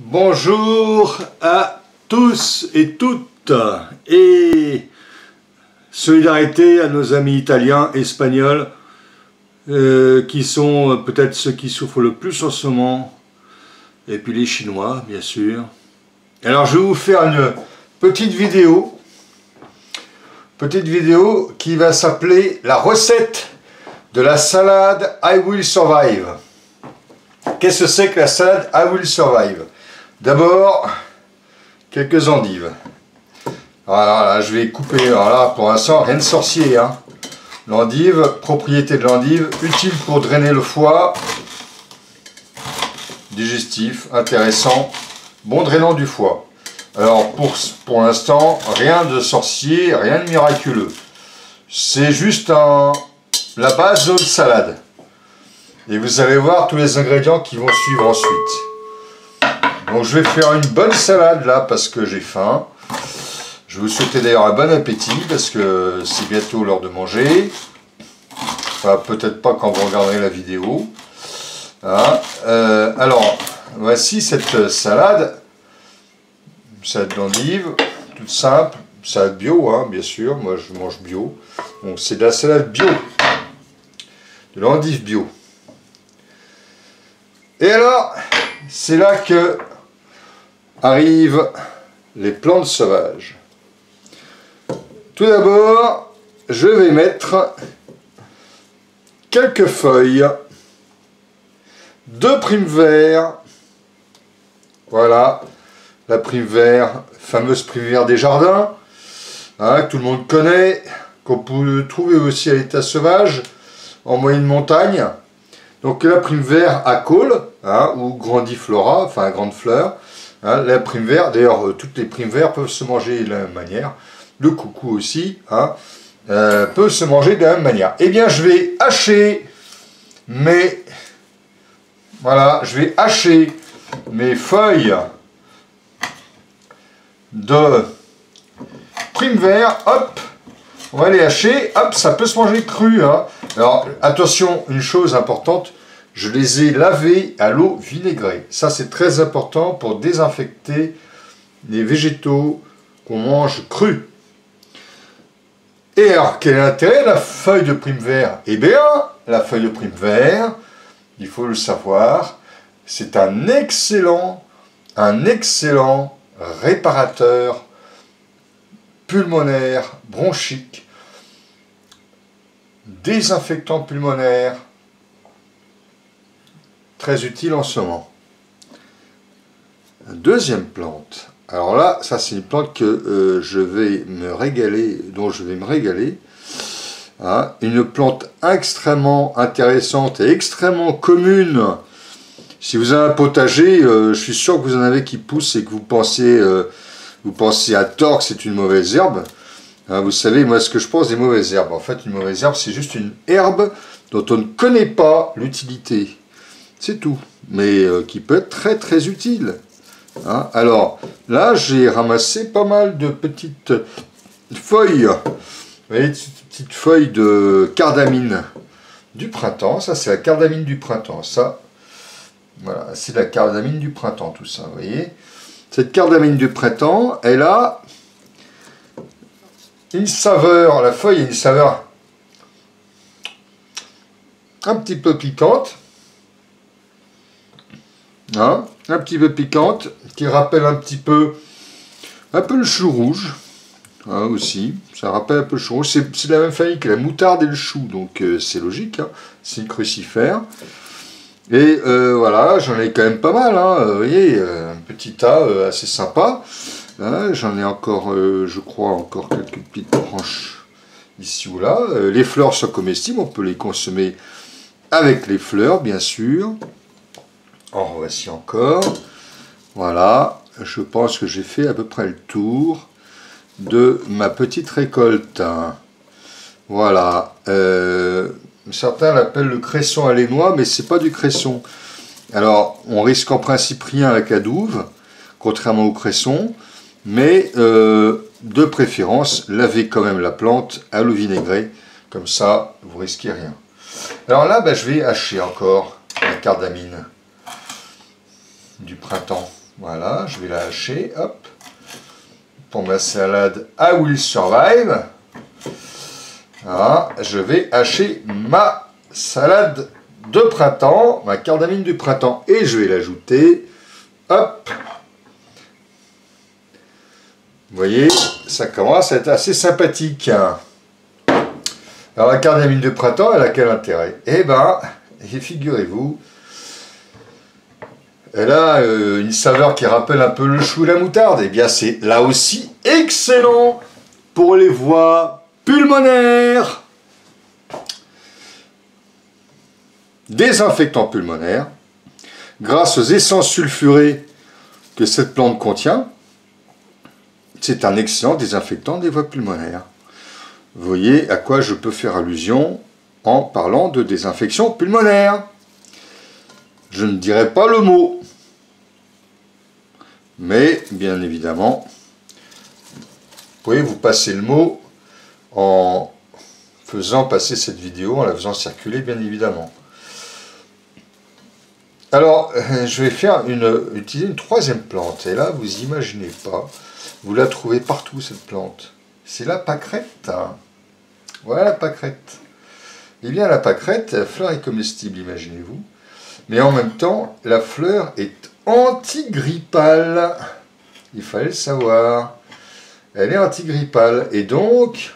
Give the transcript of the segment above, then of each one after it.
Bonjour à tous et toutes et solidarité à nos amis italiens, espagnols qui sont peut-être ceux qui souffrent le plus en ce moment, et puis les Chinois bien sûr. Alors je vais vous faire une petite vidéo qui va s'appeler la recette de la salade I Will Survive. Qu'est-ce que c'est que la salade I Will Survive? D'abord, quelques endives. Voilà, là, je vais couper. Alors là, pour l'instant, rien de sorcier. Hein. L'endive, propriété de l'endive, utile pour drainer le foie. Digestif, intéressant, bon drainant du foie. Alors, pour l'instant, rien de sorcier, rien de miraculeux. C'est juste la base de salade. Et vous allez voir tous les ingrédients qui vont suivre ensuite. Donc je vais faire une bonne salade là parce que j'ai faim. Je vais vous souhaiter d'ailleurs un bon appétit parce que c'est bientôt l'heure de manger. Enfin peut-être pas quand vous regarderez la vidéo. Hein. Alors voici cette salade. Salade d'endive, toute simple. Salade bio hein, bien sûr, moi je mange bio. Donc c'est de la salade bio. De l'endive bio. Et alors, c'est là que arrivent les plantes sauvages. Tout d'abord, je vais mettre quelques feuilles de prime vert. Voilà, la prime vert, fameuse prime vert des jardins, hein, que tout le monde connaît, qu'on peut trouver aussi à l'état sauvage, en moyenne montagne. Donc la prime vert à col, hein, ou grandiflora, enfin grande fleur, hein, la prime vert, d'ailleurs toutes les primes verts peuvent se manger de la même manière, le coucou aussi, hein, peut se manger de la même manière. Eh bien je vais hacher mes feuilles de prime vert, hop, on va les hacher, hop, ça peut se manger cru. Hein. Alors, attention, une chose importante, je les ai lavés à l'eau vinaigrée. Ça, c'est très important pour désinfecter les végétaux qu'on mange crus. Et alors, quel est l'intérêt de la feuille de prime vert? Eh bien, la feuille de prime vert, il faut le savoir, c'est un excellent réparateur pulmonaire, bronchique, désinfectant pulmonaire, très utile en ce moment. Deuxième plante. Alors là, ça c'est une plante que je vais me régaler, dont je vais me régaler. Hein, une plante extrêmement intéressante et extrêmement commune. Si vous avez un potager, je suis sûr que vous en avez qui poussent et que vous pensez à tort que c'est une mauvaise herbe. Hein, vous savez, moi, ce que je pense des mauvaises herbes. En fait, une mauvaise herbe, c'est juste une herbe dont on ne connaît pas l'utilité. C'est tout. Mais qui peut être très, très utile. Hein, alors, là, j'ai ramassé pas mal de petites feuilles. Vous voyez, petites feuilles de cardamine du printemps. Ça, c'est la cardamine du printemps. Ça, voilà, c'est la cardamine du printemps, tout ça, vous voyez. Cette cardamine du printemps, elle a une saveur, la feuille a une saveur un petit peu piquante, hein, un petit peu piquante, qui rappelle un peu le chou rouge, hein, aussi, ça rappelle un peu le chou rouge, c'est de la même famille que la moutarde et le chou, donc c'est logique, hein, c'est une crucifère. Et voilà, j'en ai quand même pas mal, hein, vous voyez, un petit tas assez sympa. Hein, j'en ai encore, je crois, encore quelques petites branches ici ou là. Les fleurs sont comestibles, on peut les consommer avec les fleurs, bien sûr. En voici encore. Voilà, je pense que j'ai fait à peu près le tour de ma petite récolte. Voilà. Certains l'appellent le cresson alénois, mais c'est pas du cresson. Alors, on risque en principe rien avec la douve, contrairement au cresson, mais de préférence, lavez quand même la plante à l'eau vinaigrée, comme ça, vous risquez rien. Alors là, je vais hacher encore la cardamine du printemps. Voilà, je vais la hacher, hop. Pour ma salade I Will Survive. Voilà, je vais hacher ma salade de printemps, ma cardamine du printemps, et je vais l'ajouter, hop. Vous voyez, ça commence à être assez sympathique. Alors la cardamine de printemps, elle a quel intérêt? Eh ben, figurez-vous, elle a une saveur qui rappelle un peu le chou et la moutarde. Eh bien, c'est là aussi excellent pour les voies pulmonaires. Désinfectant pulmonaire, grâce aux essences sulfurées que cette plante contient, c'est un excellent désinfectant des voies pulmonaires. Vous voyez à quoi je peux faire allusion en parlant de désinfection pulmonaire. Je ne dirai pas le mot, mais bien évidemment, vous pouvez vous passer le mot en faisant passer cette vidéo, en la faisant circuler bien évidemment. Alors, je vais utiliser une troisième plante, et là, vous imaginez pas, vous la trouvez partout cette plante. C'est la pâquerette. Voilà la pâquerette. Eh bien, la pâquerette, la fleur est comestible, imaginez-vous. Mais en même temps, la fleur est antigrippale. Il fallait le savoir. Elle est antigrippale. Et donc,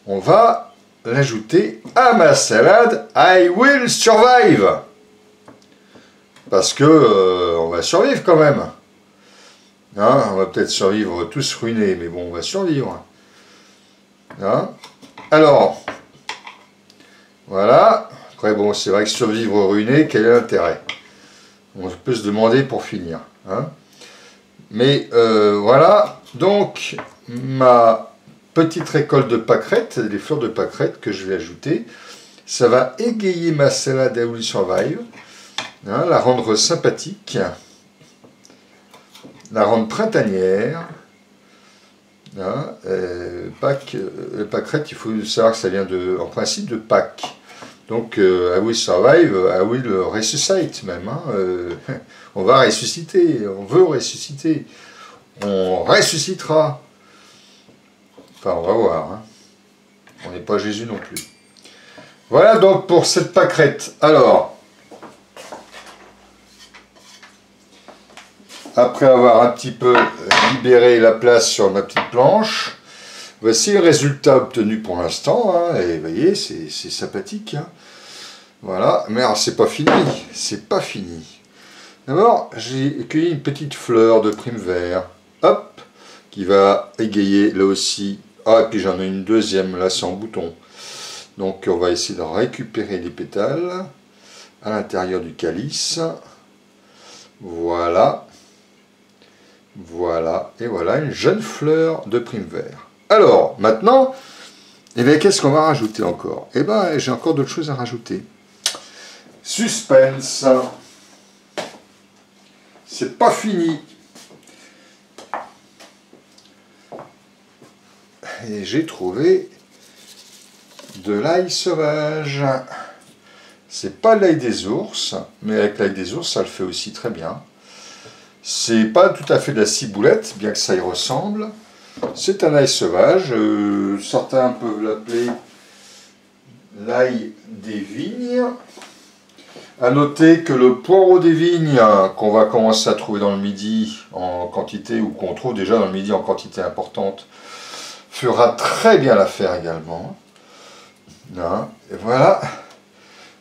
on va l'ajouter à ma salade I Will Survive. Parce que on va survivre quand même. Hein, on va peut-être survivre tous ruinés, mais bon, on va survivre. Hein. Alors, voilà. Après, bon, c'est vrai que survivre ruiné, quel est l'intérêt? On peut se demander pour finir. Hein. Mais voilà, donc, ma petite récolte de pâquerettes, les fleurs de pâquerettes que je vais ajouter, ça va égayer ma salade I Will Survive, hein, la rendre sympathique, la rendre printanière. Hein, pâquerette, il faut savoir que ça vient en principe de Pâques. Donc, I Will Survive, I Will Resuscite même. Hein, on va ressusciter, on veut ressusciter. On ressuscitera. Enfin, on va voir. Hein. On n'est pas Jésus non plus. Voilà donc pour cette pâquerette. Alors, après avoir un petit peu libéré la place sur ma petite planche, voici le résultat obtenu pour l'instant. Hein, et vous voyez, c'est sympathique. Hein. Voilà, mais alors c'est pas fini. C'est pas fini. D'abord, j'ai cueilli une petite fleur de prime vert. Hop, qui va égayer là aussi. Ah, et puis j'en ai une deuxième, là c'est en bouton. Donc on va essayer de récupérer les pétales à l'intérieur du calice. Voilà. Voilà, et voilà une jeune fleur de prime vert. Alors, maintenant, eh bien, qu'est-ce qu'on va rajouter encore? Eh bien, j'ai encore d'autres choses à rajouter. Suspense. C'est pas fini. Et j'ai trouvé de l'ail sauvage. C'est pas l'ail des ours, mais avec l'ail des ours, ça le fait aussi très bien. C'est pas tout à fait de la ciboulette, bien que ça y ressemble. C'est un ail sauvage. Certains peuvent l'appeler l'ail des vignes. A noter que le poireau des vignes, qu'on va commencer à trouver dans le Midi en quantité, ou qu'on trouve déjà dans le Midi en quantité importante, fera très bien l'affaire également. Hein, et voilà.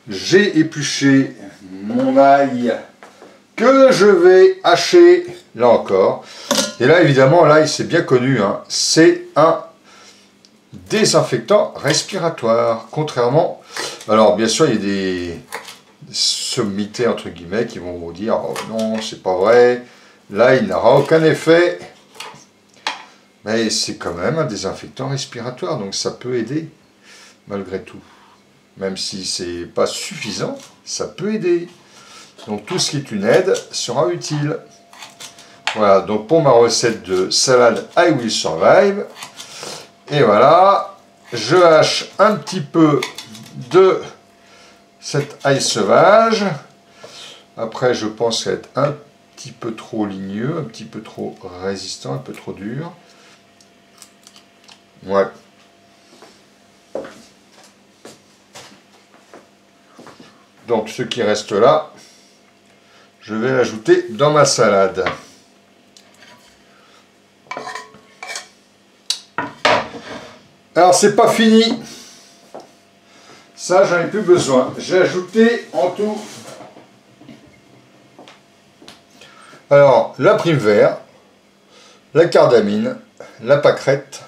J'ai épluché mon ail que je vais hacher, là encore. Et là, évidemment, l'ail, c'est bien connu, hein, c'est un désinfectant respiratoire, contrairement... Alors, bien sûr, il y a des sommités, entre guillemets, qui vont vous dire « Oh non, c'est pas vrai, l'ail n'aura aucun effet ». Mais c'est quand même un désinfectant respiratoire, donc ça peut aider, malgré tout. Même si c'est pas suffisant, ça peut aider. Donc tout ce qui est une aide sera utile. Voilà, donc pour ma recette de salade I Will Survive. Et voilà, je hache un petit peu de cet ail sauvage. Après, je pense qu'elle est un petit peu trop ligneux, un petit peu trop résistant, un peu trop dur. Ouais. Donc ce qui reste là, je vais l'ajouter dans ma salade. Alors c'est pas fini. Ça j'en ai plus besoin. J'ai ajouté en tout. Alors la prime vert, la cardamine, la pâquerette,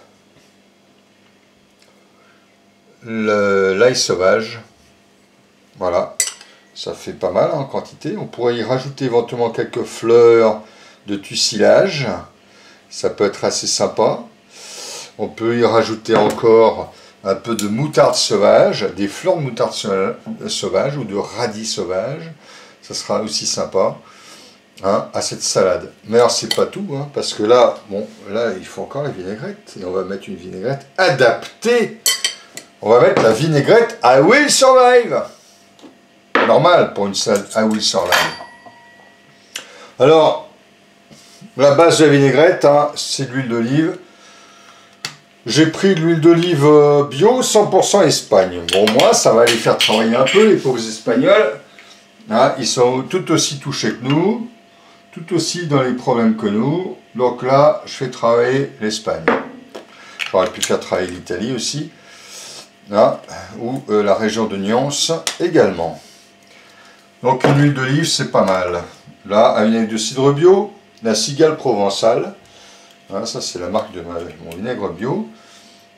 l'ail sauvage. Voilà. Ça fait pas mal en quantité. On pourrait y rajouter éventuellement quelques fleurs de tusilage. Ça peut être assez sympa. On peut y rajouter encore un peu de moutarde sauvage, des fleurs de moutarde sauvage ou de radis sauvage. Ça sera aussi sympa hein, à cette salade. Mais alors c'est pas tout, hein, parce que là, bon, là il faut encore la vinaigrette. Et on va mettre une vinaigrette adaptée. On va mettre la vinaigrette I Will Survive. Normal pour une salade I Will Survive. Alors, la base de la vinaigrette, hein, c'est de l'huile d'olive. J'ai pris de l'huile d'olive bio 100% Espagne. Bon, moi, ça va les faire travailler un peu, les pauvres Espagnols. Hein, ils sont tout aussi touchés que nous, tout aussi dans les problèmes que nous. Donc là, je fais travailler l'Espagne. J'aurais pu faire travailler l'Italie aussi. Hein, ou la région de Nyons également. Donc une huile d'olive, c'est pas mal. Là, un vinaigre de cidre bio, la Cigale provençale. Voilà, ça c'est la marque de mon vinaigre bio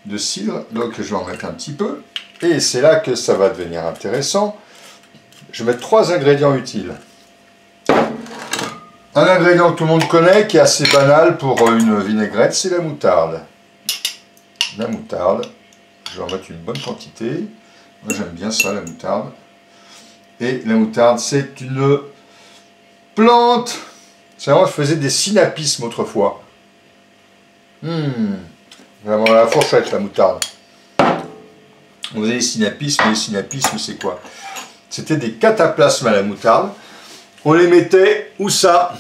de cidre. Donc je vais en mettre un petit peu. Et c'est là que ça va devenir intéressant. Je vais mettre 3 ingrédients utiles. Un ingrédient que tout le monde connaît, qui est assez banal pour une vinaigrette, c'est la moutarde. La moutarde, je vais en mettre une bonne quantité. Moi j'aime bien ça, la moutarde. Et la moutarde, c'est une plante. C'est vraiment, je faisais des synapismes autrefois. Vraiment à la fourchette, la moutarde. On faisait des synapismes, et les synapismes, c'est quoi? C'était des cataplasmes à la moutarde. On les mettait, où ça?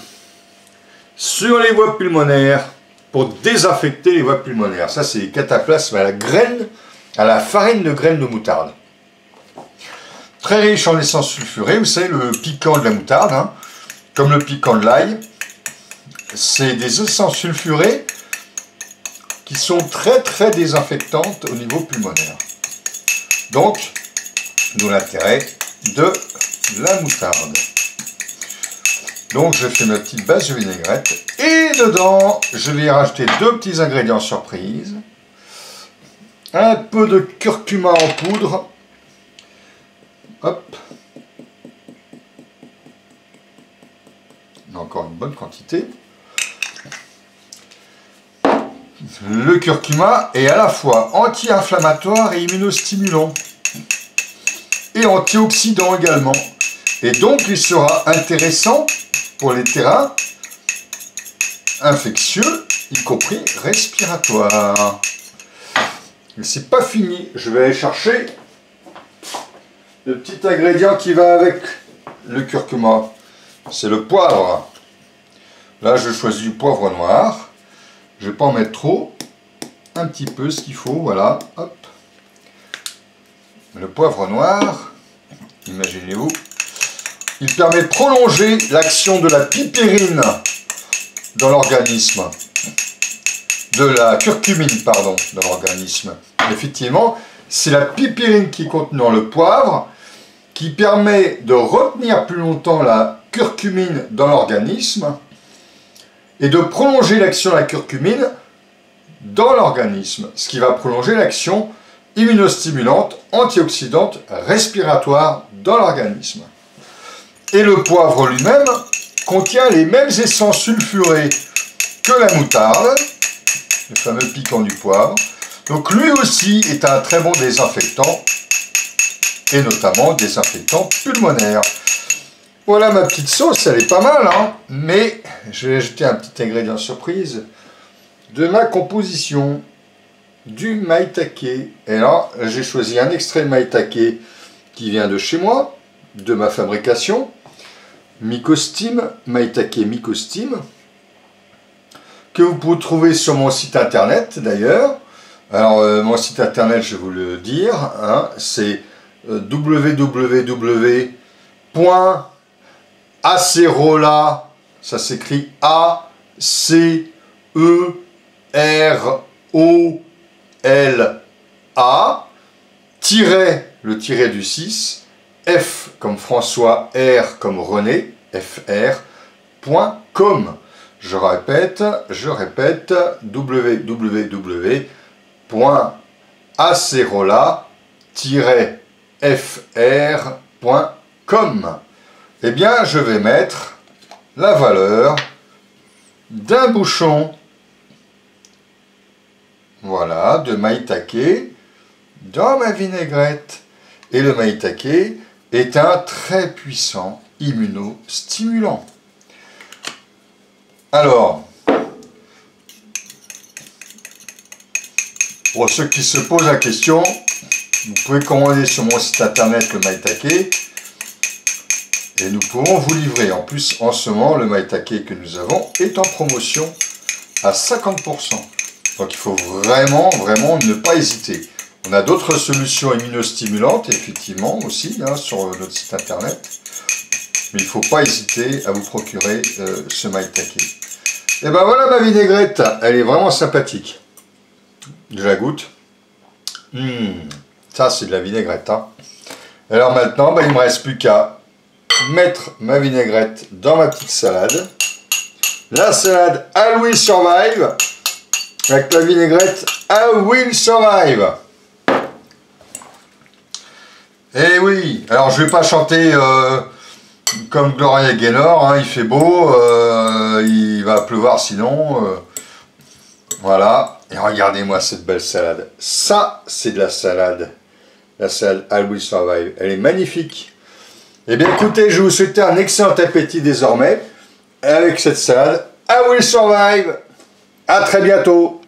Sur les voies pulmonaires, pour désinfecter les voies pulmonaires. Ça, c'est des cataplasmes à la graine, à la farine de graines de moutarde. Très riche en essence sulfurée, vous savez, le piquant de la moutarde, hein, comme le piquant de l'ail, c'est des essences sulfurées qui sont très très désinfectantes au niveau pulmonaire. Donc, d'où l'intérêt de la moutarde. Donc, je fais ma petite base de vinaigrette et dedans, je vais y rajouter 2 petits ingrédients surprise. Un peu de curcuma en poudre. Hop. Encore une bonne quantité. Le curcuma est à la fois anti-inflammatoire et immunostimulant. Et antioxydant également. Et donc il sera intéressant pour les terrains infectieux, y compris respiratoires. Mais c'est pas fini. Je vais aller chercher le petit ingrédient qui va avec le curcuma, c'est le poivre. Là, je choisis du poivre noir. Je ne vais pas en mettre trop. Un petit peu ce qu'il faut, voilà. Hop. Le poivre noir, imaginez-vous, il permet de prolonger l'action de la pipérine dans l'organisme. De la curcumine, pardon, dans l'organisme. Effectivement, c'est la pipérine qui est contenue dans le poivre qui permet de retenir plus longtemps la curcumine dans l'organisme et de prolonger l'action de la curcumine dans l'organisme, ce qui va prolonger l'action immunostimulante, antioxydante, respiratoire dans l'organisme. Et le poivre lui-même contient les mêmes essences sulfurées que la moutarde, le fameux piquant du poivre. Donc lui aussi est un très bon désinfectant, et notamment désinfectant pulmonaire. Voilà ma petite sauce, elle est pas mal, hein, mais je vais ajouter un petit ingrédient surprise de ma composition, du maïtake. Et là, j'ai choisi un extrait de maïtake qui vient de chez moi, de ma fabrication. Mycostime, maitake mycostime, que vous pouvez trouver sur mon site internet d'ailleurs. Alors mon site internet, je vais vous le dire, hein, c'est www.acerola, ça s'écrit A-C-E-R-O-L-A, le tiret du 6, F comme François, R comme René, fr.com. Je répète, www.acerola-fr.com. Eh bien, je vais mettre la valeur d'un bouchon, voilà, de maitake dans ma vinaigrette. Et le maitake est un très puissant immunostimulant. Alors, pour ceux qui se posent la question, vous pouvez commander sur mon site internet le maitake et nous pourrons vous livrer. En plus, en ce moment, le maitake que nous avons est en promotion à 50%. Donc il faut vraiment ne pas hésiter. On a d'autres solutions immunostimulantes, effectivement, aussi, hein, sur notre site internet. Mais il ne faut pas hésiter à vous procurer ce maitake. Et ben voilà ma vinaigrette, elle est vraiment sympathique. Je la goûte. Ça c'est de la vinaigrette. Hein. Alors maintenant, il ne me reste plus qu'à mettre ma vinaigrette dans ma petite salade. La salade I Will Survive. Avec la vinaigrette I Will Survive. Et oui, alors je vais pas chanter comme Gloria Gaynor, hein, il fait beau, il va pleuvoir sinon. Voilà, et regardez-moi cette belle salade. Ça, c'est de la salade I Will Survive. Elle est magnifique. Eh bien écoutez, je vous souhaite un excellent appétit désormais avec cette salade I Will Survive. À très bientôt.